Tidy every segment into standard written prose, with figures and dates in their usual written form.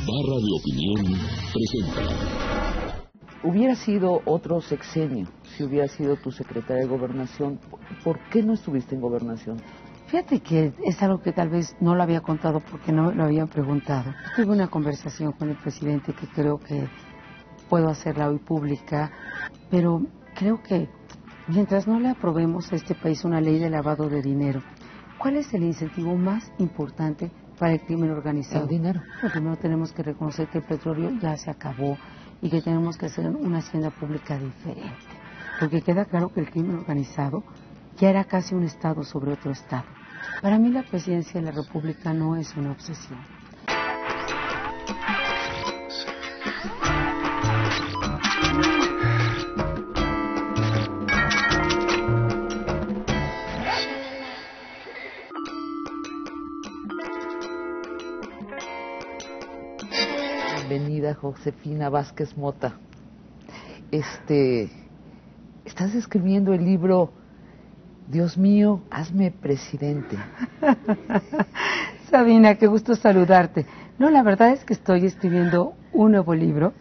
Barra de Opinión presenta. Hubiera sido otro sexenio, si hubiera sido tu secretaria de Gobernación, ¿por qué no estuviste en Gobernación? Fíjate que es algo que tal vez no lo había contado porque no lo habían preguntado. Tuve una conversación con el presidente que creo que puedo hacerla hoy pública, pero creo que mientras no le aprobemos a este país una ley de lavado de dinero, ¿cuál es el incentivo más importante para el crimen organizado? El dinero. Bueno, primero tenemos que reconocer que el petróleo ya se acabó y que tenemos que hacer una hacienda pública diferente, porque queda claro que el crimen organizado ya era casi un Estado sobre otro Estado. Para mí la presidencia de la República no es una obsesión. Bienvenida, Josefina Vázquez Mota. Estás escribiendo el libro Dios mío, hazme presidente. Sabina, qué gusto saludarte. No, la verdad es que estoy escribiendo un nuevo libro,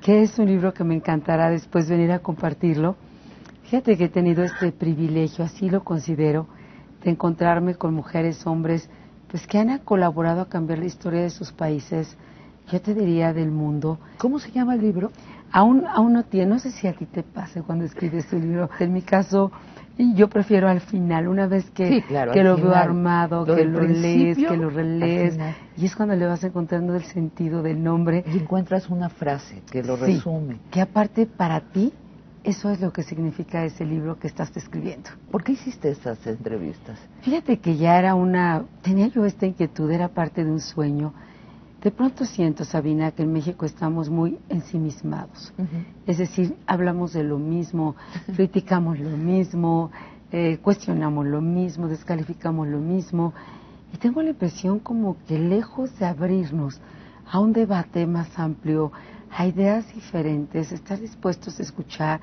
que es un libro que me encantará después venir a compartirlo. Fíjate que he tenido este privilegio, así lo considero, de encontrarme con mujeres, hombres, pues que han colaborado a cambiar la historia de sus países, yo te diría del mundo. ¿Cómo se llama el libro? Aún no tiene, no sé si a ti te pase cuando escribes tu libro. En mi caso, y yo prefiero al final, una vez que, sí, claro, que lo final, veo armado, que lo lees, que lo relees, y es cuando le vas encontrando el sentido del nombre. Y encuentras una frase que lo resume. Que aparte para ti, eso es lo que significa ese libro que estás escribiendo. ¿Por qué hiciste estas entrevistas? Fíjate que ya tenía yo esta inquietud, era parte de un sueño. De pronto siento, Sabina, que en México estamos muy ensimismados. Es decir, hablamos de lo mismo, criticamos lo mismo, cuestionamos lo mismo, descalificamos lo mismo. Y tengo la impresión como que lejos de abrirnos a un debate más amplio, a ideas diferentes, estar dispuestos a escuchar,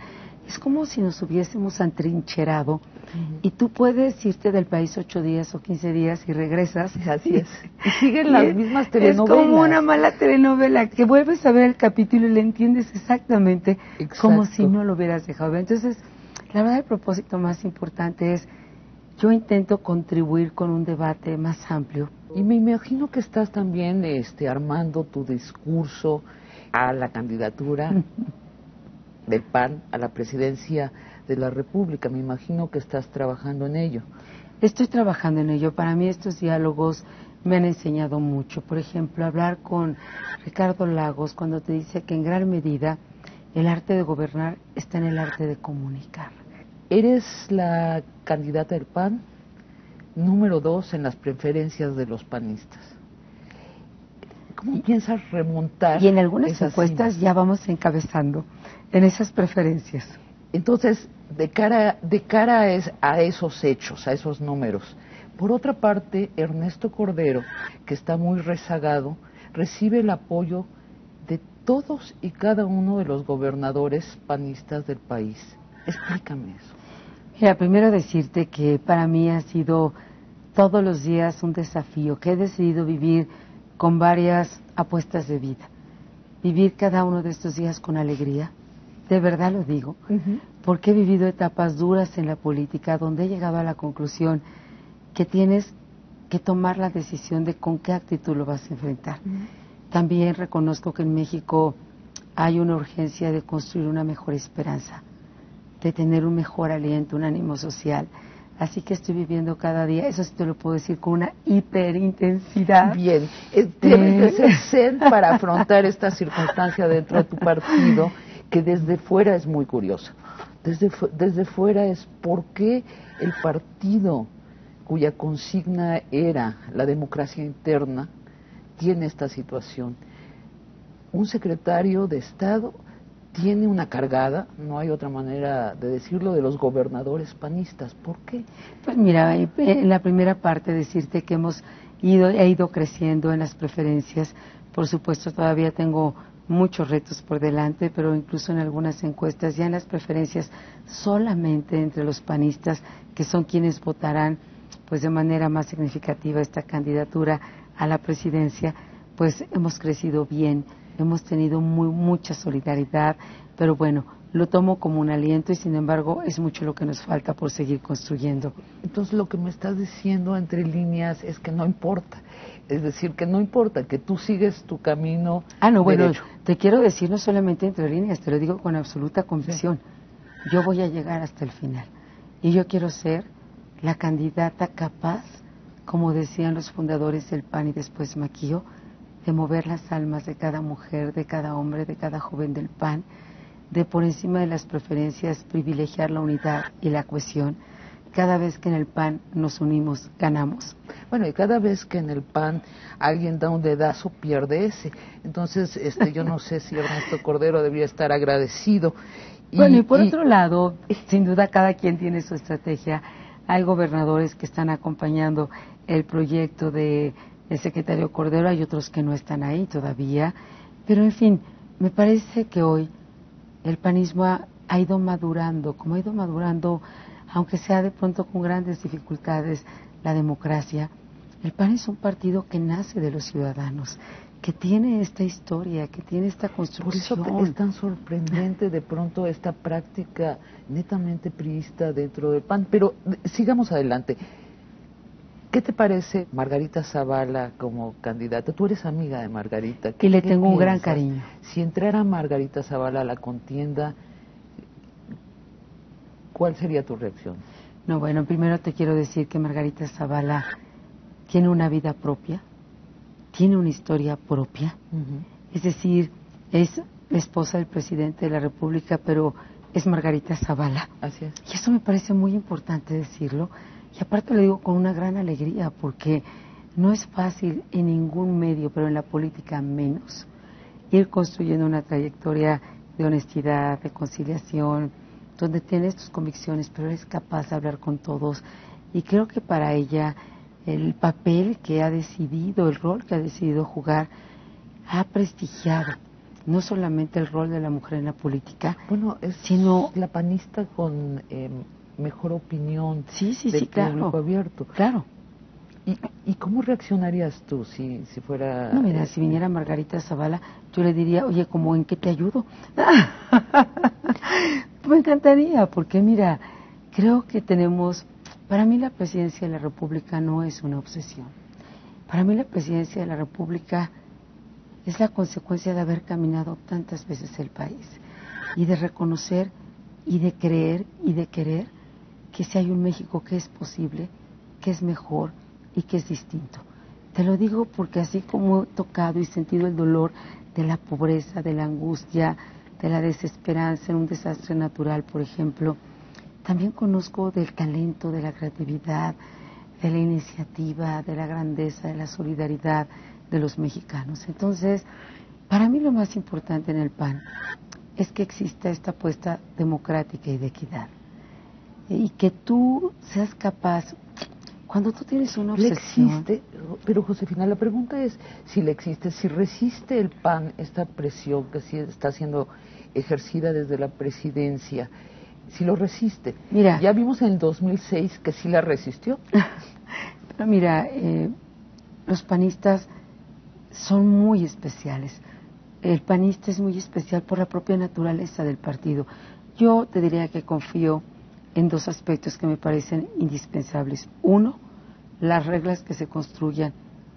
es como si nos hubiésemos atrincherado y tú puedes irte del país 8 días o 15 días y regresas. Así es. Y siguen las mismas telenovelas. Es como una mala telenovela que vuelves a ver el capítulo y le entiendes exactamente como si no lo hubieras dejado. Entonces, la verdad el propósito más importante es, yo intento contribuir con un debate más amplio. Y me imagino que estás también armando tu discurso a la candidatura del PAN a la presidencia de la República. Me imagino que estás trabajando en ello. Estoy trabajando en ello. Para mí estos diálogos me han enseñado mucho. Por ejemplo, hablar con Ricardo Lagos cuando te dice que en gran medida el arte de gobernar está en el arte de comunicar. Eres la candidata del PAN número 2 en las preferencias de los panistas. ¿Cómo piensas remontar? Y en algunas encuestas ya vamos encabezando en esas preferencias. Entonces, de cara a esos hechos, a esos números. Por otra parte, Ernesto Cordero, que está muy rezagado, recibe el apoyo de todos y cada uno de los gobernadores panistas del país. Explícame eso. Mira, primero decirte que para mí ha sido todos los días un desafío, que he decidido vivir con varias apuestas de vida. Vivir cada uno de estos días con alegría, de verdad lo digo, porque he vivido etapas duras en la política donde he llegado a la conclusión que tienes que tomar la decisión de con qué actitud lo vas a enfrentar. También reconozco que en México hay una urgencia de construir una mejor esperanza, de tener un mejor aliento, un ánimo social. Así que estoy viviendo cada día, eso sí te lo puedo decir, con una hiperintensidad. Bien, debes de ser zen para afrontar esta circunstancia dentro de tu partido, que desde fuera es muy curiosa. Desde fuera es por qué el partido cuya consigna era la democracia interna tiene esta situación. Un secretario de Estado tiene una cargada, no hay otra manera de decirlo, de los gobernadores panistas. ¿Por qué? Pues mira, en la primera parte decirte que he ido creciendo en las preferencias. Por supuesto, todavía tengo muchos retos por delante, pero incluso en algunas encuestas, ya en las preferencias solamente entre los panistas, que son quienes votarán pues de manera más significativa esta candidatura a la presidencia, pues hemos crecido bien, hemos tenido mucha solidaridad, pero bueno, lo tomo como un aliento y sin embargo es mucho lo que nos falta por seguir construyendo. Entonces lo que me estás diciendo entre líneas es que no importa, es decir, que no importa, que tú sigues tu camino Bueno, derecho. te quiero decir no solamente entre líneas, te lo digo con absoluta convicción. Sí. Yo voy a llegar hasta el final y yo quiero ser la candidata capaz, como decían los fundadores del PAN y después Maquillo, de mover las almas de cada mujer, de cada hombre, de cada joven del PAN, de por encima de las preferencias privilegiar la unidad y la cohesión. Cada vez que en el PAN nos unimos, ganamos. Bueno, y cada vez que en el PAN alguien da un dedazo, pierde ese. Entonces, yo no sé si Ernesto Cordero debería estar agradecido. Bueno, y por otro lado, sin duda cada quien tiene su estrategia. Hay gobernadores que están acompañando el proyecto del secretario Cordero, hay otros que no están ahí todavía. Pero, en fin, me parece que hoy el panismo ha ido madurando, como ha ido madurando, aunque sea de pronto con grandes dificultades, la democracia. El PAN es un partido que nace de los ciudadanos, que tiene esta historia, que tiene esta construcción. Por eso es tan sorprendente de pronto esta práctica netamente priista dentro del PAN. Pero sigamos adelante. ¿Qué te parece Margarita Zavala como candidata? Tú eres amiga de Margarita. Y le tengo un gran cariño. Si entrara Margarita Zavala a la contienda, ¿cuál sería tu reacción? No, bueno, primero te quiero decir que Margarita Zavala tiene una vida propia, tiene una historia propia. Es decir, es la esposa del presidente de la República, pero es Margarita Zavala. Así es. Y eso me parece muy importante decirlo. Y aparte lo digo con una gran alegría, porque no es fácil en ningún medio, pero en la política menos, ir construyendo una trayectoria de honestidad, de conciliación, donde tienes tus convicciones, pero eres capaz de hablar con todos. Y creo que para ella el papel que ha decidido, el rol que ha decidido jugar, ha prestigiado no solamente el rol de la mujer en la política, bueno, sino la panista con mejor opinión del público abierto. Claro. ¿Y cómo reaccionarías tú si fuera...? No, mira, si viniera Margarita Zavala, yo le diría, oye, ¿cómo en qué te ayudo? Me encantaría, porque mira, creo que tenemos... Para mí la presidencia de la República no es una obsesión. Para mí la presidencia de la República es la consecuencia de haber caminado tantas veces el país y de reconocer y de creer y de querer que si hay un México que es posible, que es mejor y que es distinto. Te lo digo porque así como he tocado y sentido el dolor de la pobreza, de la angustia, de la desesperanza en un desastre natural, por ejemplo, también conozco del talento, de la creatividad, de la iniciativa, de la grandeza, de la solidaridad de los mexicanos. Entonces, para mí lo más importante en el PAN es que exista esta apuesta democrática y de equidad. Y que tú seas capaz, cuando tú tienes una obsesión... Le existe, pero Josefina, la pregunta es si le existe, si resiste el PAN esta presión que sí está siendo ejercida desde la presidencia, si lo resiste. Mira, ya vimos en el 2006 que sí la resistió. Pero mira, los panistas son muy especiales. El panista es muy especial por la propia naturaleza del partido. Yo te diría que confío en dos aspectos que me parecen indispensables. Uno, las reglas que se construyan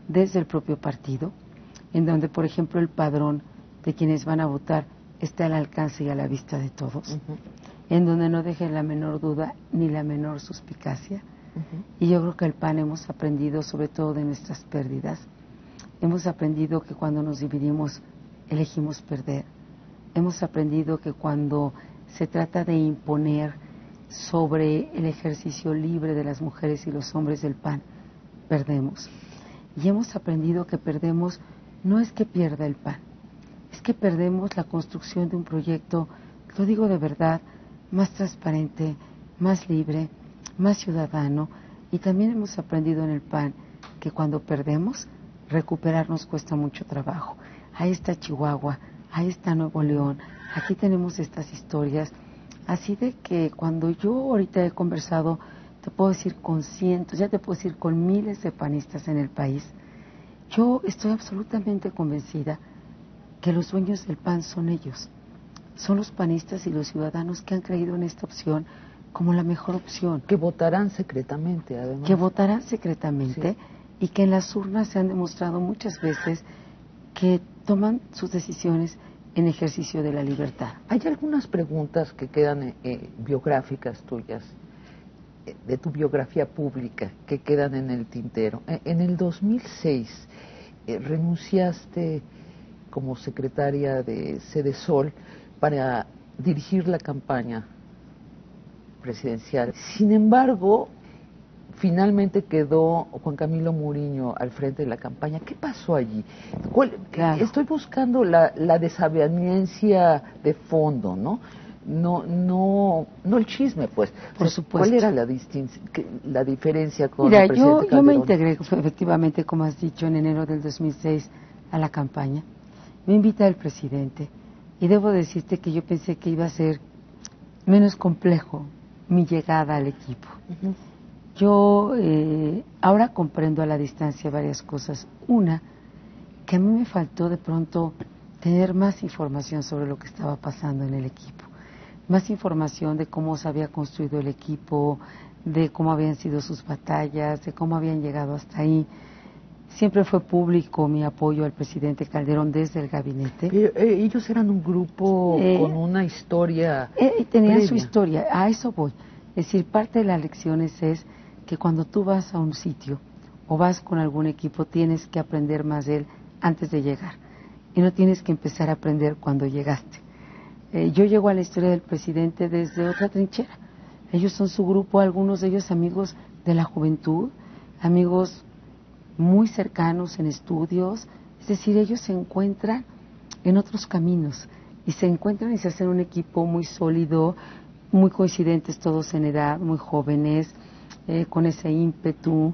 desde el propio partido, en donde, por ejemplo, el padrón de quienes van a votar está al alcance y a la vista de todos, en donde no dejen la menor duda ni la menor suspicacia. Y yo creo que el PAN hemos aprendido, sobre todo de nuestras pérdidas, hemos aprendido que cuando nos dividimos elegimos perder. Hemos aprendido que cuando se trata de imponer sobre el ejercicio libre de las mujeres y los hombres del PAN, perdemos. Y hemos aprendido que perdemos, no es que pierda el PAN, es que perdemos la construcción de un proyecto, lo digo de verdad, más transparente, más libre, más ciudadano. Y también hemos aprendido en el PAN que cuando perdemos, recuperarnos cuesta mucho trabajo. Ahí está Chihuahua, ahí está Nuevo León, aquí tenemos estas historias. Así de que cuando yo ahorita he conversado, te puedo decir con cientos, ya te puedo decir con miles de panistas en el país, Yo estoy absolutamente convencida que los dueños del PAN son ellos. Son los panistas y los ciudadanos que han creído en esta opción como la mejor opción. Que votarán secretamente, además. Que votarán secretamente, sí. Y que en las urnas se han demostrado muchas veces que toman sus decisiones en ejercicio de la libertad. Hay algunas preguntas que quedan biográficas tuyas, de tu biografía pública, que quedan en el tintero. En el 2006 renunciaste como secretaria de Sedesol para dirigir la campaña presidencial. Sin embargo, finalmente quedó Juan Camilo Muriño al frente de la campaña. ¿Qué pasó allí? Claro. Estoy buscando la desaveniencia de fondo, ¿no? No el chisme, pues. Por supuesto. ¿Cuál era la diferencia con Mira, el presidente Calderón? Yo me integré, efectivamente, como has dicho, en enero del 2006 a la campaña. Me invita el presidente y debo decirte que yo pensé que iba a ser menos complejo mi llegada al equipo. Uh-huh. Yo ahora comprendo a la distancia varias cosas. Una, que a mí me faltó de pronto tener más información sobre lo que estaba pasando en el equipo. Más información de cómo se había construido el equipo, de cómo habían sido sus batallas, de cómo habían llegado hasta ahí. Siempre fue público mi apoyo al presidente Calderón desde el gabinete. Pero, ellos eran un grupo con una historia tenían previa. Su historia, a eso voy. Es decir, parte de las lecciones es que cuando tú vas a un sitio o vas con algún equipo tienes que aprender más de él antes de llegar y no tienes que empezar a aprender cuando llegaste. Yo llego a la historia del presidente desde otra trinchera. Ellos son su grupo, algunos de ellos amigos de la juventud, amigos muy cercanos en estudios, es decir, ellos se encuentran en otros caminos y se encuentran y se hacen un equipo muy sólido, muy coincidentes todos en edad, muy jóvenes, con ese ímpetu,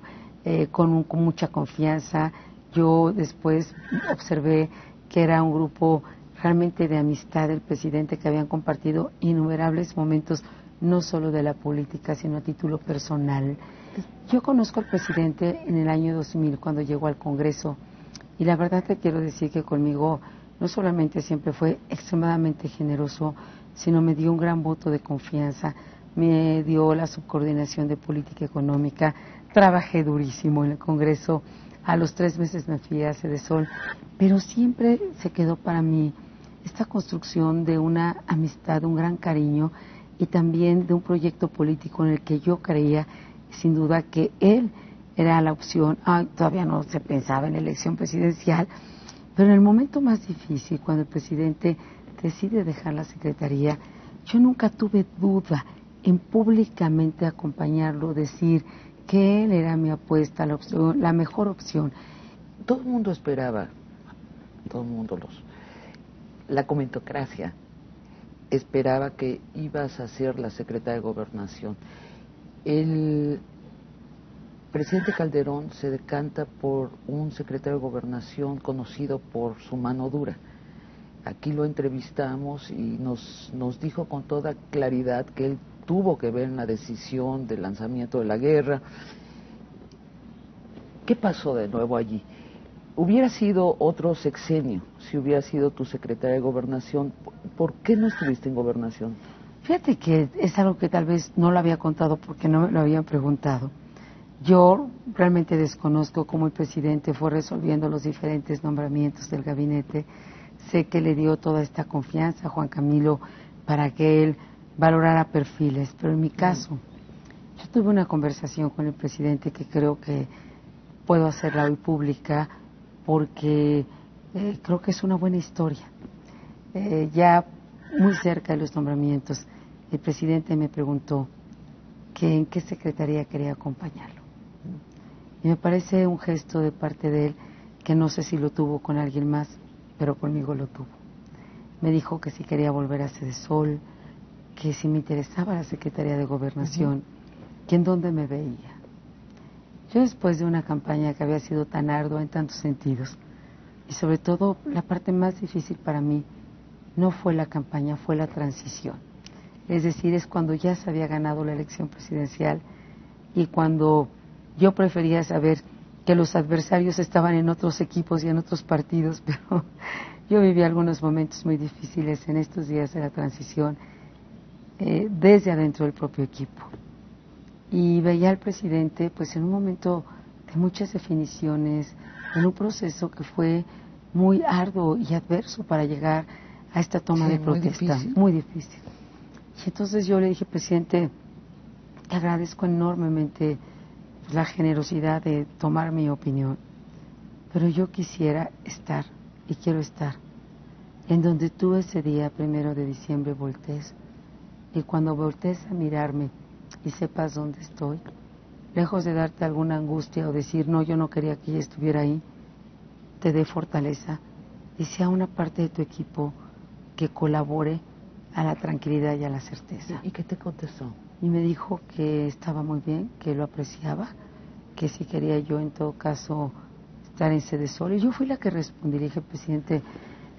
con mucha confianza. Yo después observé que era un grupo realmente de amistad del presidente, que habían compartido innumerables momentos, no solo de la política, sino a título personal. Yo conozco al presidente en el año 2000, cuando llegó al Congreso, y la verdad te quiero decir que conmigo no solamente siempre fue extremadamente generoso, sino me dio un gran voto de confianza, me dio la subcoordinación de política económica, trabajé durísimo en el Congreso, a los 3 meses me fui a Sedesol, pero siempre se quedó para mí esta construcción de una amistad, un gran cariño y también de un proyecto político en el que yo creía, sin duda, que él era la opción. Todavía no se pensaba en elección presidencial, pero en el momento más difícil, cuando el presidente decide dejar la secretaría, yo nunca tuve duda en públicamente acompañarlo, decir que él era mi apuesta, la opción, la mejor opción. Todo el mundo esperaba, la comentocracia esperaba que ibas a ser la secretaria de Gobernación. El presidente Calderón se decanta por un secretario de Gobernación conocido por su mano dura. Aquí lo entrevistamos y nos dijo con toda claridad que él tuvo que ver en la decisión del lanzamiento de la guerra. ¿Qué pasó de nuevo allí? Hubiera sido otro sexenio si hubiera sido tu secretaria de Gobernación. ¿Por qué no estuviste en Gobernación? Fíjate que es algo que tal vez no lo había contado porque no me lo habían preguntado. Yo realmente desconozco cómo el presidente fue resolviendo los diferentes nombramientos del gabinete. Sé que le dio toda esta confianza a Juan Camilo para que él valorara perfiles, pero en mi caso, yo tuve una conversación con el presidente que creo que puedo hacerla hoy pública porque creo que es una buena historia. Ya muy cerca de los nombramientos, el presidente me preguntó que en qué secretaría quería acompañarlo. Y me parece un gesto de parte de él que no sé si lo tuvo con alguien más, pero conmigo lo tuvo. Me dijo que si quería volver a Sedesol, que si me interesaba la Secretaría de Gobernación, que en dónde me veía. Yo, después de una campaña que había sido tan ardua en tantos sentidos, y sobre todo la parte más difícil para mí no fue la campaña, fue la transición. Es decir, es cuando ya se había ganado la elección presidencial y cuando yo prefería saber que los adversarios estaban en otros equipos y en otros partidos, pero yo viví algunos momentos muy difíciles en estos días de la transición, desde adentro del propio equipo. Y veía al presidente pues en un momento de muchas definiciones, en un proceso que fue muy arduo y adverso para llegar a esta toma de protesta, muy difícil. Y entonces yo le dije, presidente, te agradezco enormemente la generosidad de tomar mi opinión, pero yo quisiera estar, y quiero estar, en donde tú ese día, 1 de diciembre, voltees, y cuando voltees a mirarme y sepas dónde estoy, lejos de darte alguna angustia o decir, no, yo no quería que ella estuviera ahí, te dé fortaleza y sea una parte de tu equipo que colabore a la tranquilidad y a la certeza. ¿Y qué te contestó? Y me dijo que estaba muy bien, que lo apreciaba, que si quería yo en todo caso estar en Sedesol. Y yo fui la que respondí, le dije, presidente,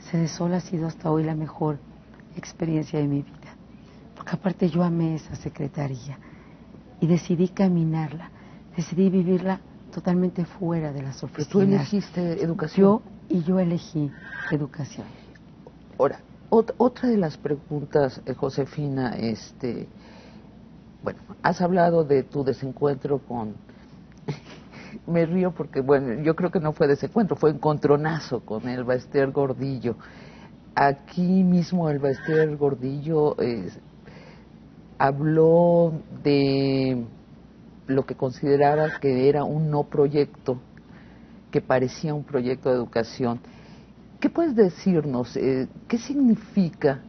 Sedesol ha sido hasta hoy la mejor experiencia de mi vida, porque aparte yo amé esa secretaría y decidí caminarla, decidí vivirla totalmente fuera de las oficinas. ¿Tú elegiste educación? Yo elegí educación. Ahora, otra de las preguntas, Josefina, bueno, has hablado de tu desencuentro con... Me río porque, bueno, yo creo que no fue desencuentro, fue encontronazo con el Baester Gordillo. Aquí mismo el Baester Gordillo habló de lo que consideraba que era un no proyecto, que parecía un proyecto de educación. ¿Qué puedes decirnos? ¿Qué significa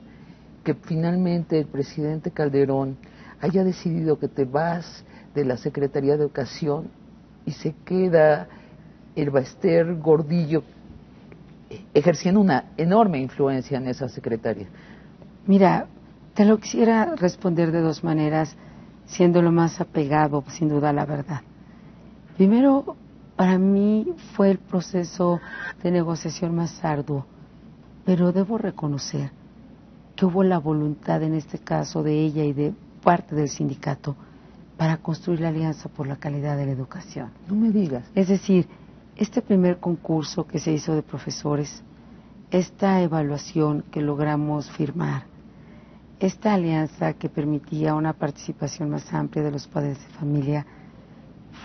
que finalmente el presidente Calderón haya decidido que te vas de la Secretaría de Educación y se queda el Baester Gordillo ejerciendo una enorme influencia en esa secretaría? Mira, te lo quisiera responder de dos maneras, siendo lo más apegado, sin duda, a la verdad. Primero, para mí fue el proceso de negociación más arduo, pero debo reconocer que hubo la voluntad, en este caso, de ella y de parte del sindicato, para construir la alianza por la calidad de la educación. No me digas. Es decir, este primer concurso que se hizo de profesores, esta evaluación que logramos firmar, esta alianza que permitía una participación más amplia de los padres de familia,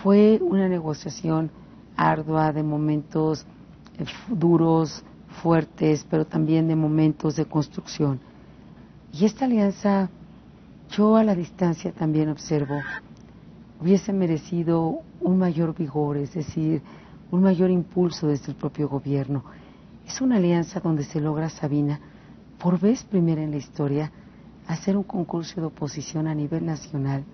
fue una negociación ardua de momentos duros, fuertes, pero también de momentos de construcción. Y esta alianza, yo a la distancia también observo, hubiese merecido un mayor vigor, es decir, un mayor impulso desde el propio gobierno. Es una alianza donde se logra, Sabina, por vez primera en la historia, hacer un concurso de oposición a nivel nacional.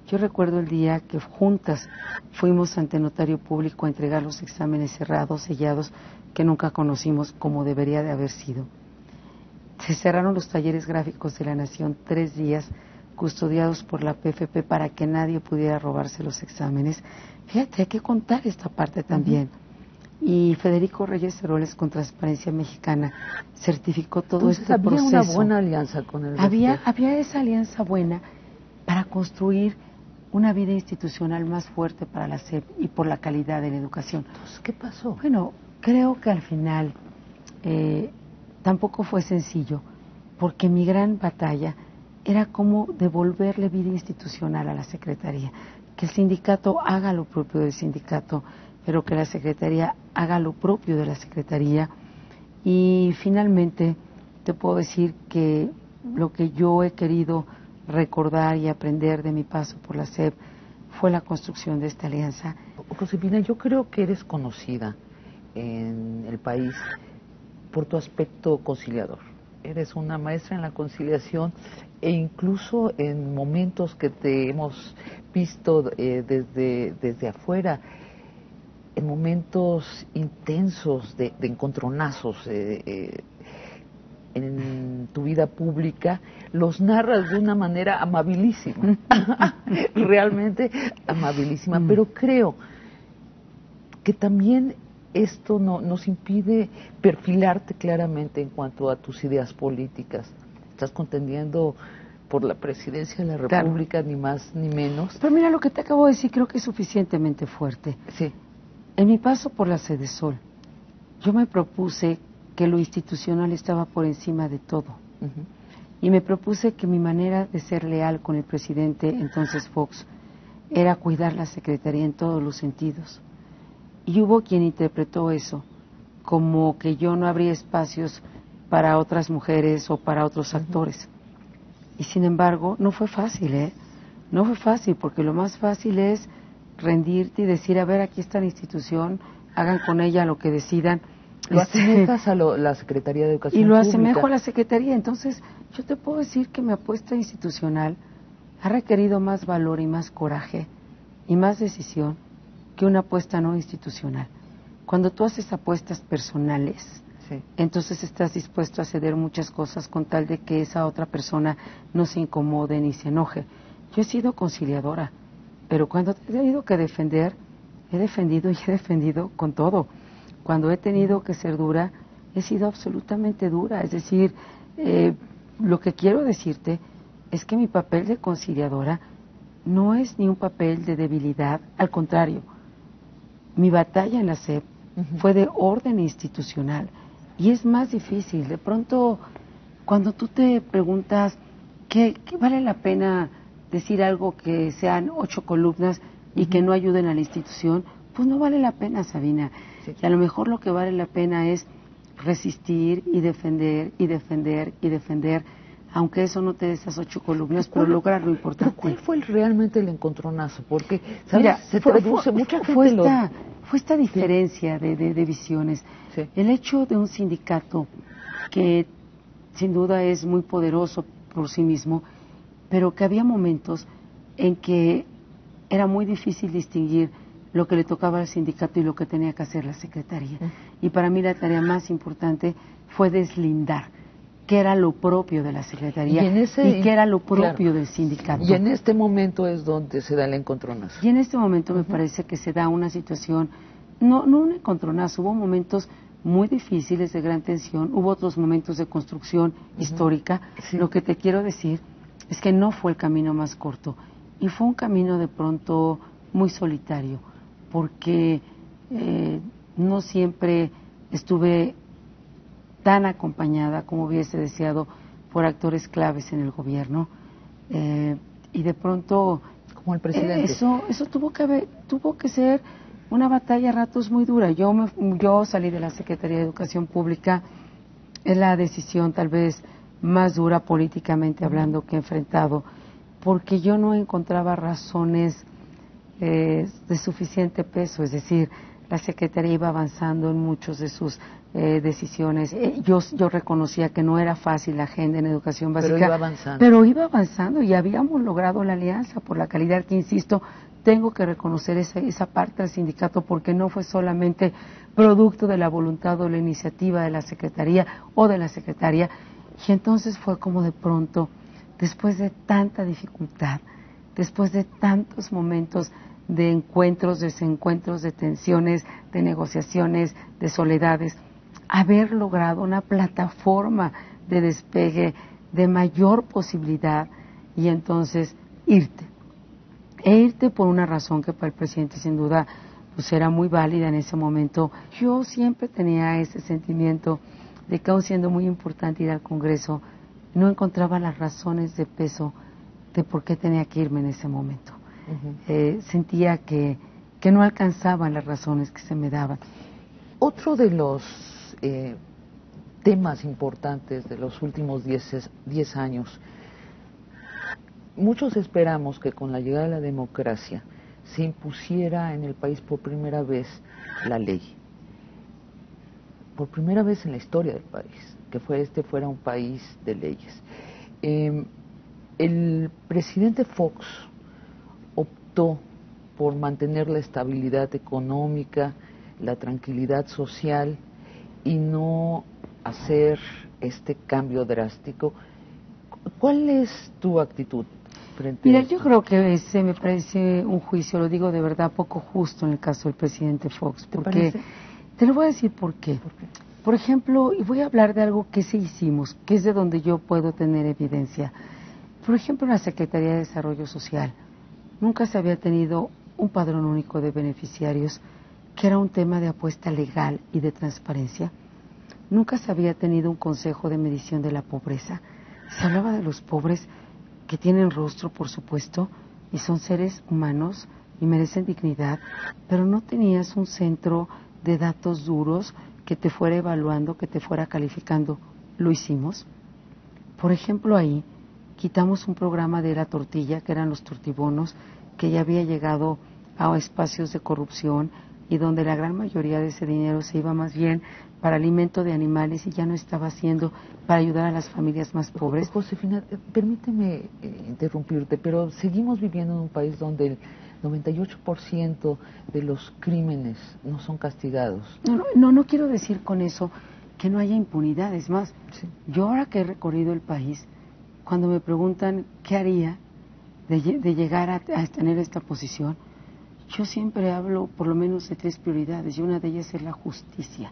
Yo recuerdo el día que juntas fuimos ante notario público a entregar los exámenes cerrados, sellados, que nunca conocimos como debería de haber sido. Se cerraron los talleres gráficos de la Nación 3 días, custodiados por la PFP para que nadie pudiera robarse los exámenes. Fíjate, hay que contar esta parte también. Y Federico Reyes Heroles, con Transparencia Mexicana, certificó todo este proceso. Había una buena alianza con el Había esa alianza buena para construir una vida institucional más fuerte para la SEP y por la calidad de la educación. Entonces, ¿qué pasó? Bueno, creo que al final tampoco fue sencillo, porque mi gran batalla era cómo devolverle vida institucional a la Secretaría, que el sindicato haga lo propio del sindicato, pero que la Secretaría haga lo propio de la Secretaría. Y finalmente te puedo decir que lo que yo he querido recordar y aprender de mi paso por la SEP fue la construcción de esta alianza. Josefina, yo creo que eres conocida en el país por tu aspecto conciliador. Eres una maestra en la conciliación e incluso en momentos que te hemos visto desde afuera, en momentos intensos de encontronazos en tu vida pública, los narras de una manera amabilísima, realmente amabilísima, pero creo que también esto nos impide perfilarte claramente en cuanto a tus ideas políticas. Estás contendiendo por la presidencia de la República, claro, ni más ni menos. Pero mira, lo que te acabo de decir creo que es suficientemente fuerte. Sí. En mi paso por la Sedesol, yo me propuse que lo institucional estaba por encima de todo. Y me propuse que mi manera de ser leal con el presidente, entonces Fox, era cuidar la Secretaría en todos los sentidos. Y hubo quien interpretó eso como que yo no abría espacios para otras mujeres o para otros actores. Y sin embargo, no fue fácil, ¿eh? No fue fácil, porque lo más fácil es rendirte y decir, a ver, aquí está la institución, hagan con ella lo que decidan. Lo asemejas a la Secretaría de Educación Y lo Pública. asemejo a la Secretaría. Entonces, yo te puedo decir que mi apuesta institucional ha requerido más valor y más coraje y más decisión que una apuesta no institucional. Cuando tú haces apuestas personales, sí, entonces estás dispuesto a ceder muchas cosas con tal de que esa otra persona no se incomode ni se enoje. Yo he sido conciliadora, pero cuando he tenido que defender, he defendido y he defendido con todo. Cuando he tenido que ser dura, he sido absolutamente dura. Es decir, lo que quiero decirte es que mi papel de conciliadora no es ni un papel de debilidad, al contrario. Mi batalla en la SEP fue de orden institucional y es más difícil. De pronto, cuando tú te preguntas ¿qué vale la pena decir algo que sean 8 columnas y que no ayuden a la institución? Pues no vale la pena, Sabina. Sí. Y a lo mejor lo que vale la pena es resistir y defender y defender y defender, aunque eso no te dé esas 8 columnas, pero lograr lo importante. ¿Cuál fue realmente el encontronazo? Porque, ¿sabes? Mira, se traduce, mucha gente fue esta diferencia de visiones. Sí. El hecho de un sindicato que sin duda es muy poderoso por sí mismo, pero que había momentos en que era muy difícil distinguir lo que le tocaba al sindicato y lo que tenía que hacer la Secretaría. Y para mí la tarea más importante fue deslindar qué era lo propio de la Secretaría y qué era lo propio del sindicato. Y en este momento es donde se da el encontronazo. Y en este momento me parece que se da una situación, no un encontronazo, hubo momentos muy difíciles de gran tensión, hubo otros momentos de construcción histórica. Sí. Lo que te quiero decir es que no fue el camino más corto y fue un camino de pronto muy solitario, porque no siempre estuve tan acompañada como hubiese deseado por actores claves en el gobierno, y de pronto como el presidente eso tuvo que ser una batalla a ratos muy dura. Yo salí de la Secretaría de Educación Pública, es la decisión tal vez más dura políticamente hablando que he enfrentado, porque yo no encontraba razones de suficiente peso. Es decir, la Secretaría iba avanzando en muchas de sus decisiones. Yo reconocía que no era fácil la agenda en educación básica, pero iba avanzando y habíamos logrado la alianza por la calidad, que insisto, tengo que reconocer esa parte del sindicato, porque no fue solamente producto de la voluntad o la iniciativa de la Secretaría o de la secretaria. Y entonces fue como de pronto, después de tanta dificultad, después de tantos momentos de encuentros, desencuentros, de tensiones, de negociaciones, de soledades, haber logrado una plataforma de despegue, de mayor posibilidad, y entonces irte. E irte por una razón que para el presidente sin duda pues era muy válida en ese momento. Yo siempre tenía ese sentimiento de que, aun siendo muy importante ir al Congreso, no encontraba las razones de peso de por qué tenía que irme en ese momento. Sentía que no alcanzaban las razones que se me daban. Otro de los temas importantes de los últimos 10 años, muchos esperamos que con la llegada de la democracia se impusiera en el país por primera vez la ley. Por primera vez en la historia del país, que fuera un país de leyes. El presidente Fox optó por mantener la estabilidad económica, la tranquilidad social y no hacer este cambio drástico. ¿Cuál es tu actitud frente a esto? Yo creo que ese me parece un juicio, lo digo de verdad, poco justo en el caso del presidente Fox. Porque te lo voy a decir por qué. Por ejemplo, y voy a hablar de algo que sí hicimos, que es de donde yo puedo tener evidencia. Por ejemplo, en la Secretaría de Desarrollo Social nunca se había tenido un padrón único de beneficiarios que era un tema de apuesta legal y de transparencia. Nunca se había tenido un consejo de medición de la pobreza. Se hablaba de los pobres que tienen rostro, por supuesto, y son seres humanos y merecen dignidad, pero no tenías un centro de datos duros que te fuera evaluando, que te fuera calificando. Lo hicimos. Por ejemplo, ahí quitamos un programa de la tortilla, que eran los tortibonos, que ya había llegado a espacios de corrupción y donde la gran mayoría de ese dinero se iba más bien para alimento de animales y ya no estaba siendo para ayudar a las familias más pobres. Josefina, permíteme interrumpirte, pero seguimos viviendo en un país donde el 98% de los crímenes no son castigados. No quiero decir con eso que no haya impunidad. Es más, Sí. yo ahora que he recorrido el país, cuando me preguntan qué haría de llegar a tener esta posición, yo siempre hablo por lo menos de 3 prioridades, y una de ellas es la justicia,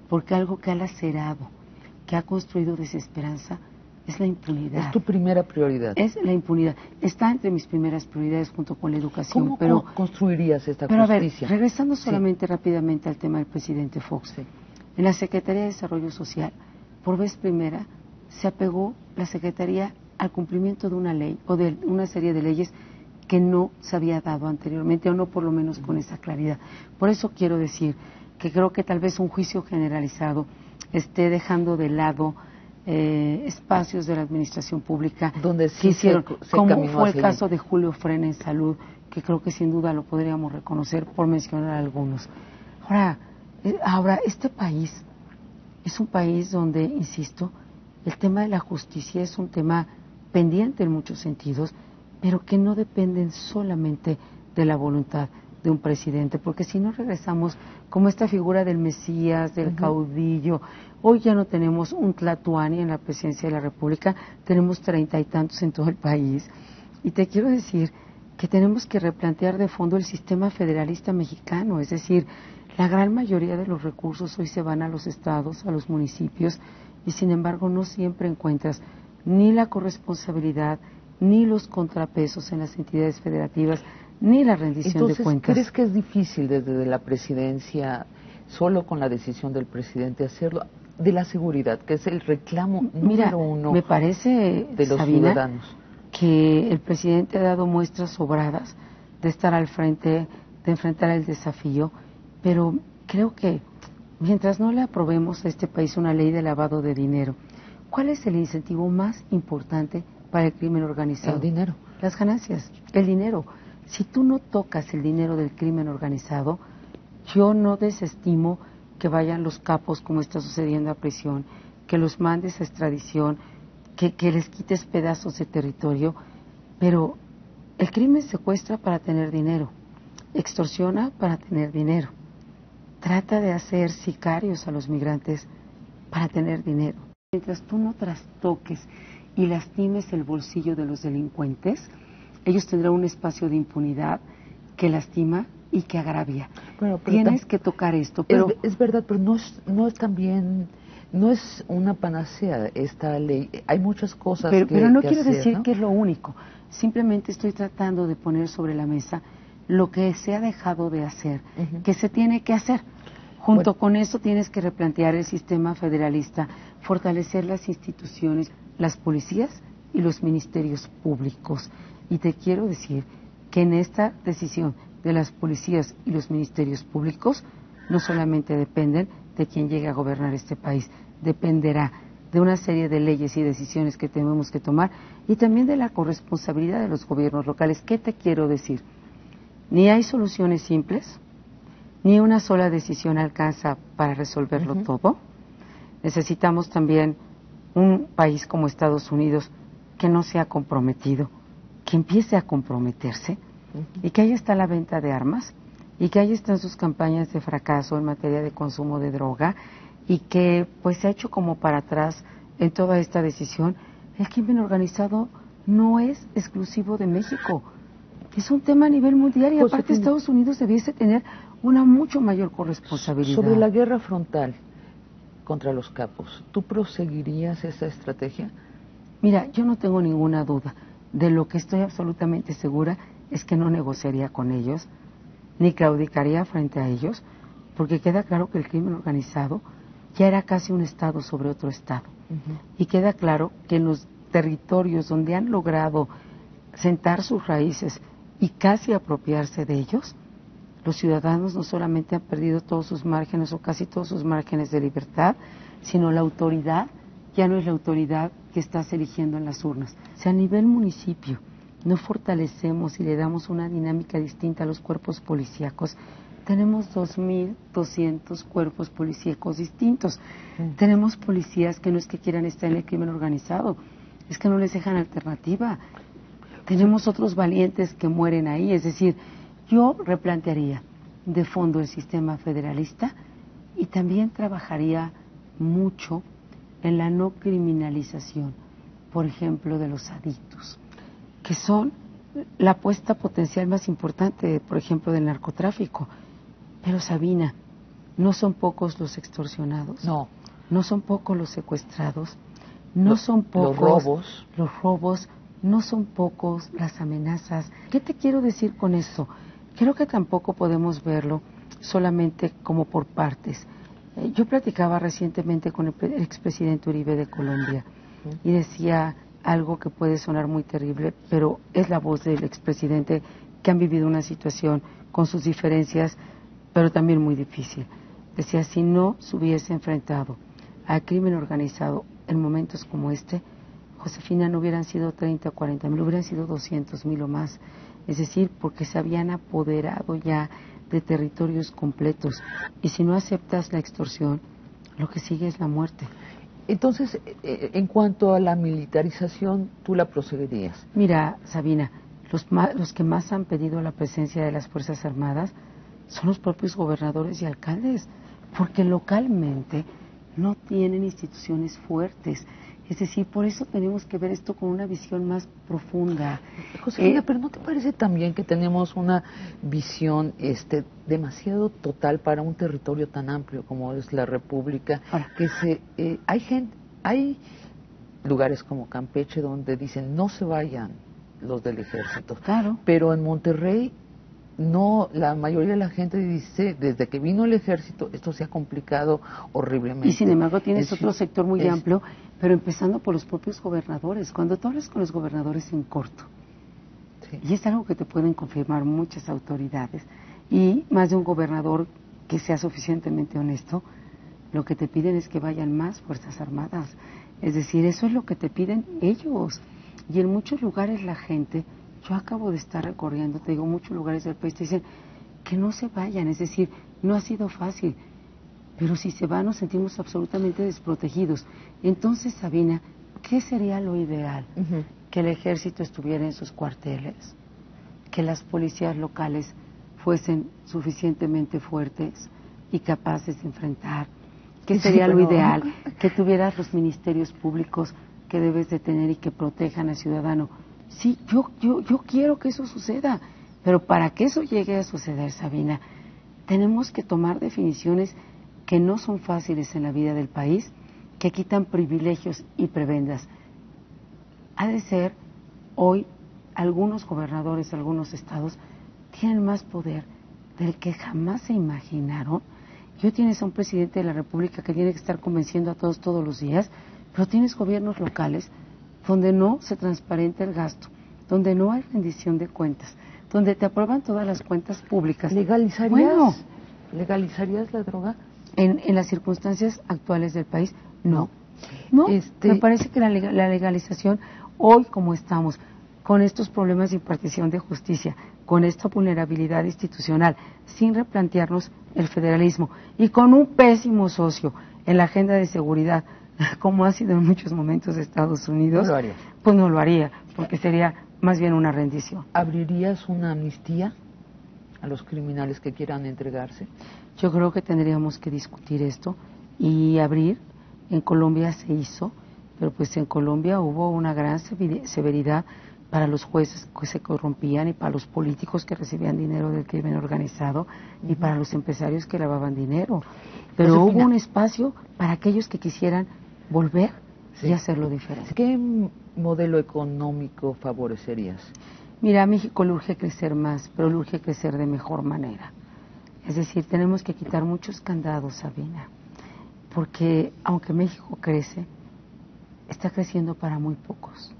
porque algo que ha lacerado, que ha construido desesperanza, es la impunidad. Es tu primera prioridad. Es la impunidad. Está entre mis primeras prioridades junto con la educación. ¿Cómo pero construirías esta Pero a ver, justicia? regresando solamente rápidamente al tema del presidente Fox, en la Secretaría de Desarrollo Social, por vez primera, se apegó la Secretaría al cumplimiento de una ley o de una serie de leyes que no se había dado anteriormente, o no por lo menos con esa claridad. Por eso quiero decir que creo que tal vez un juicio generalizado esté dejando de lado espacios de la administración pública donde que sí hicieron, se como caminó fue el hacia caso de Julio Frena en salud, que creo que sin duda lo podríamos reconocer por mencionar algunos. Ahora, este país es un país donde, insisto, el tema de la justicia es un tema pendiente en muchos sentidos, pero que no dependen solamente de la voluntad de un presidente, porque si no regresamos como esta figura del Mesías, del caudillo. Hoy ya no tenemos un Tlatuani en la presidencia de la República, tenemos 30 y tantos en todo el país. Y te quiero decir que tenemos que replantear de fondo el sistema federalista mexicano, es decir, la gran mayoría de los recursos hoy se van a los estados, a los municipios, y sin embargo no siempre encuentras ni la corresponsabilidad, ni los contrapesos en las entidades federativas, ni la rendición de cuentas. Entonces, ¿crees que es difícil desde la presidencia, solo con la decisión del presidente, hacerlo? De la seguridad, que es el reclamo número uno me parece, de los Sabina, ciudadanos. Que el presidente ha dado muestras sobradas de estar al frente, de enfrentar el desafío, pero creo que mientras no le aprobemos a este país una ley de lavado de dinero, ¿cuál es el incentivo más importante para el crimen organizado? El dinero. Las ganancias, el dinero. Si tú no tocas el dinero del crimen organizado, yo no desestimo que vayan los capos, como está sucediendo a prisión, que los mandes a extradición, que les quites pedazos de territorio, pero el crimen secuestra para tener dinero, extorsiona para tener dinero, trata de hacer sicarios a los migrantes para tener dinero. Mientras tú no trastoques y lastimes el bolsillo de los delincuentes, ellos tendrán un espacio de impunidad que lastima y que agravia. Bueno, tienes que tocar esto. Pero es verdad, pero no es también, no es una panacea esta ley. Hay muchas cosas pero no quiero hacer, decir ¿no? que es lo único. Simplemente estoy tratando de poner sobre la mesa lo que se ha dejado de hacer, que se tiene que hacer. Junto con eso tienes que replantear el sistema federalista, fortalecer las instituciones, las policías y los ministerios públicos. Y te quiero decir que en esta decisión de las policías y los ministerios públicos no solamente dependen de quien llegue a gobernar este país, dependerá de una serie de leyes y decisiones que tenemos que tomar y también de la corresponsabilidad de los gobiernos locales. ¿Qué te quiero decir? Ni hay soluciones simples, ni una sola decisión alcanza para resolverlo todo. Necesitamos también un país como Estados Unidos que no se ha comprometido, que empiece a comprometerse y que ahí está la venta de armas y que ahí están sus campañas de fracaso en materia de consumo de droga y que pues se ha hecho como para atrás en toda esta decisión. El crimen organizado no es exclusivo de México, es un tema a nivel mundial y aparte Estados Unidos debiese tener una mucho mayor corresponsabilidad. Sobre la guerra frontal contra los capos, ¿tú proseguirías esa estrategia? Mira, yo no tengo ninguna duda. De lo que estoy absolutamente segura es que no negociaría con ellos, ni claudicaría frente a ellos, porque queda claro que el crimen organizado ya era casi un estado sobre otro estado. Y queda claro que en los territorios donde han logrado sentar sus raíces y casi apropiarse de ellos, los ciudadanos no solamente han perdido todos sus márgenes o casi todos sus márgenes de libertad, sino la autoridad ya no es la autoridad que estás eligiendo en las urnas. Si a nivel municipio no fortalecemos y le damos una dinámica distinta a los cuerpos policíacos, tenemos 2.200 cuerpos policíacos distintos. Tenemos policías que no es que quieran estar en el crimen organizado, es que no les dejan alternativa. Tenemos otros valientes que mueren ahí. Es decir, yo replantearía de fondo el sistema federalista y también trabajaría mucho en la no criminalización, por ejemplo, de los adictos, que son la apuesta potencial más importante, por ejemplo, del narcotráfico. Pero, Sabina, no son pocos los extorsionados, no son pocos los secuestrados, no son pocos los robos, no son pocos las amenazas. ¿Qué te quiero decir con esto? Creo que tampoco podemos verlo solamente como por partes. Yo platicaba recientemente con el expresidente Uribe de Colombia y decía algo que puede sonar muy terrible, pero es la voz del expresidente que han vivido una situación con sus diferencias, pero también muy difícil. Decía, si no se hubiese enfrentado al crimen organizado en momentos como este, Josefina, no hubieran sido 30 o 40 mil, hubieran sido 200,000 o más. Es decir, porque se habían apoderado ya de territorios completos. Y si no aceptas la extorsión, lo que sigue es la muerte. Entonces, en cuanto a la militarización, ¿tú la proseguirías? Mira, Sabina, los que más han pedido la presencia de las Fuerzas Armadas son los propios gobernadores y alcaldes, porque localmente no tienen instituciones fuertes. Es decir, por eso tenemos que ver esto con una visión más profunda. Josefina, pero ¿no te parece también que tenemos una visión demasiado total para un territorio tan amplio como es la República? Que hay lugares como Campeche donde dicen no se vayan los del ejército. Claro. Pero en Monterrey no, la mayoría de la gente dice, desde que vino el ejército, esto se ha complicado horriblemente. Y sin embargo tienes otro sector muy amplio, pero empezando por los propios gobernadores. Cuando tú hablas con los gobernadores en corto, y es algo que te pueden confirmar muchas autoridades, y más de un gobernador que sea suficientemente honesto, lo que te piden es que vayan más Fuerzas Armadas. Es decir, eso es lo que te piden ellos. Y en muchos lugares la gente... Yo acabo de estar recorriendo, te digo, muchos lugares del país te dicen que no se vayan, es decir, no ha sido fácil, pero si se van nos sentimos absolutamente desprotegidos. Entonces, Sabina, ¿qué sería lo ideal? Que el ejército estuviera en sus cuarteles, que las policías locales fuesen suficientemente fuertes y capaces de enfrentar. ¿Qué sería lo ideal? Que tuvieras los ministerios públicos que debes de tener y que protejan al ciudadano. Sí, yo quiero que eso suceda, pero para que eso llegue a suceder, Sabina, tenemos que tomar definiciones que no son fáciles en la vida del país, que quitan privilegios y prebendas. Ha de ser, hoy, algunos gobernadores, algunos estados, tienen más poder del que jamás se imaginaron. Yo tienes a un presidente de la República que tiene que estar convenciendo a todos los días, pero tienes gobiernos locales donde no se transparenta el gasto, donde no hay rendición de cuentas, donde te aprueban todas las cuentas públicas. ¿Legalizarías la droga? En las circunstancias actuales del país, no. Me parece que la legalización, hoy como estamos, con estos problemas de impartición de justicia, con esta vulnerabilidad institucional, sin replantearnos el federalismo y con un pésimo socio en la agenda de seguridad, como ha sido en muchos momentos de Estados Unidos, pues no lo haría, porque sería más bien una rendición. ¿Abrirías una amnistía a los criminales que quieran entregarse? Yo creo que tendríamos que discutir esto y abrir. En Colombia se hizo, pero pues en Colombia hubo una gran severidad para los jueces que se corrompían y para los políticos que recibían dinero del crimen organizado y para los empresarios que lavaban dinero. Pero Josefina, hubo un espacio para aquellos que quisieran volver y hacerlo diferente. ¿Qué modelo económico favorecerías? Mira, a México le urge crecer más, pero le urge crecer de mejor manera. Es decir, tenemos que quitar muchos candados, Sabina, porque aunque México crece, está creciendo para muy pocos.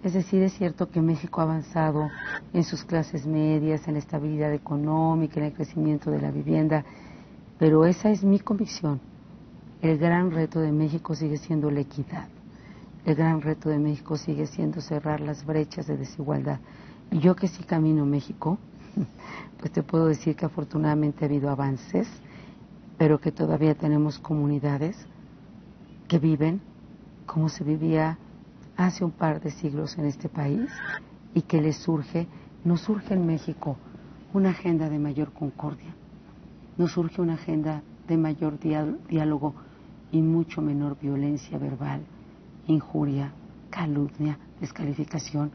Es decir, es cierto que México ha avanzado en sus clases medias, en la estabilidad económica, en el crecimiento de la vivienda, pero esa es mi convicción. El gran reto de México sigue siendo la equidad. El gran reto de México sigue siendo cerrar las brechas de desigualdad. Y yo que sí camino México, pues te puedo decir que afortunadamente ha habido avances, pero que todavía tenemos comunidades que viven como se vivía hace un par de siglos en este país y que nos surge en México una agenda de mayor concordia, nos surge una agenda de mayor diálogo y mucho menor violencia verbal, injuria, calumnia, descalificación.